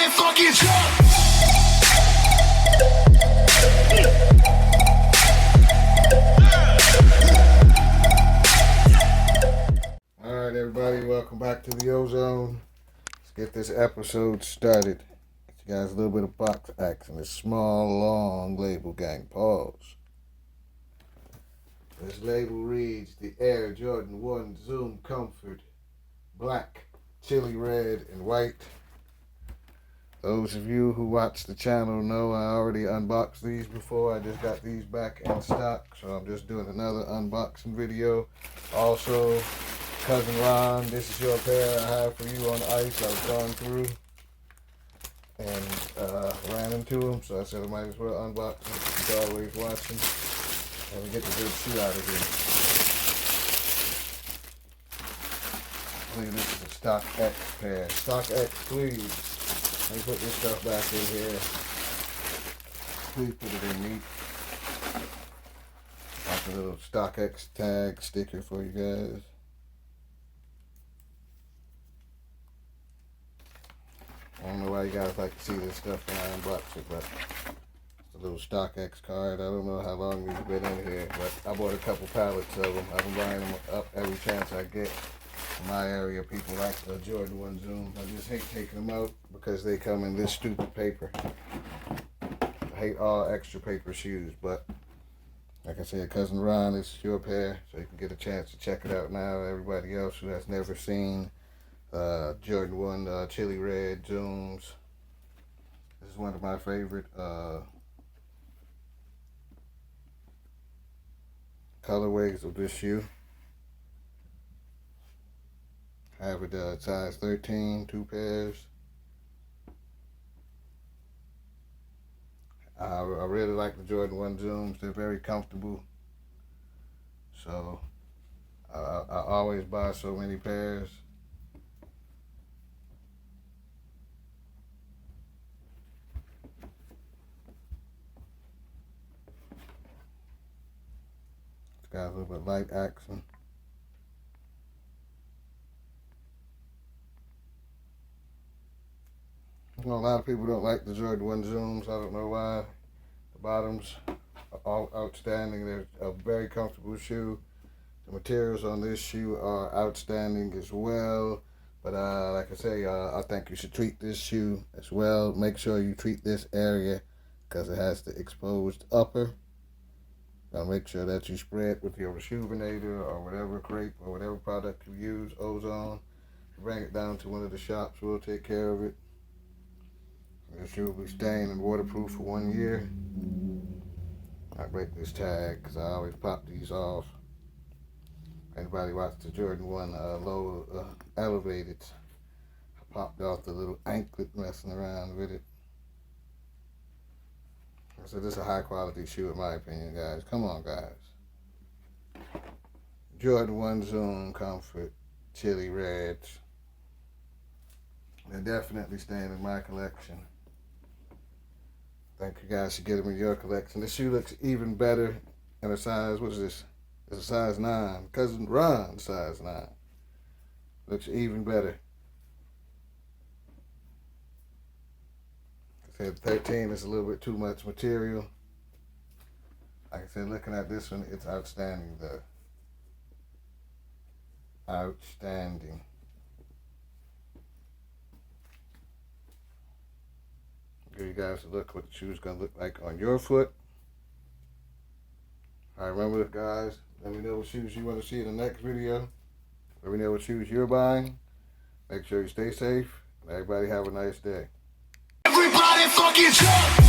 Everybody fucking jump! Alright everybody, welcome back to the Ozone. Let's get this episode started. Get you guys a little bit of box action. This small, long label gang. Pause. This label reads the Air Jordan 1 Zoom Comfort. Black, chili red, and white. Those of you who watch the channel know I already unboxed these before. I just got these back in stock, so I'm just doing another unboxing video. Also, Cousin Ron, this is your pair I have for you on ice. I was going through and ran into them, so I said I might as well unbox them. He's always watching. And we get the good shoe out of here. Look at this is a Stock X pair. Stock X, please. Let me put this stuff back in here. Please put it in neat. Got the little Stock X tag sticker for you guys. I don't know why you guys like to see this stuff when I unbox it, but it's a little Stock X card. I don't know how long these have been in here, but I bought a couple pallets of them. I've been buying them up every chance I get. In my area, people like the Jordan 1 Zoom. I just hate taking them out because they come in this stupid paper. I hate all extra paper shoes, but like I said, Cousin Ron, this is your pair, so you can get a chance to check it out now. Everybody else who has never seen Jordan 1 chili red Zooms. This is one of my favorite colorways of this shoe. I have it size 13, 2 pairs. I really like the Jordan 1 Zooms. They're very comfortable. So I always buy so many pairs. It's got a little bit of light action. You know, a lot of people don't like the Jordan 1 Zooms. I don't know why. The bottoms are all outstanding. They're a very comfortable shoe. The materials on this shoe are outstanding as well. But like I say, I think you should treat this shoe as well. Make sure you treat this area because it has the exposed upper. Now make sure that you spray it with your rejuvenator or whatever crepe or whatever product you use, Ozone. Bring it down to one of the shops. We'll take care of it. This shoe will be stained and waterproof for 1 year. I break this tag because I always pop these off. Anybody watch the Jordan 1 low elevated? I popped off the little anklet messing around with it. So this is a high quality shoe in my opinion, guys. Come on, guys. Jordan 1 Zoom Comfort chili reds. They're definitely staying in my collection. I think you guys should get them in your collection. This shoe looks even better in a size, what is this? It's a size 9. Cousin Ron, size 9. Looks even better. I said 13 is a little bit too much material. Like I said, looking at this one, it's outstanding though. Outstanding. Give you guys a look what the shoe's gonna look like on your foot. Alright, remember guys, let me know what shoes you want to see in the next video. Let me know what shoes you're buying. Make sure you stay safe. Everybody have a nice day. Everybody fucking jump!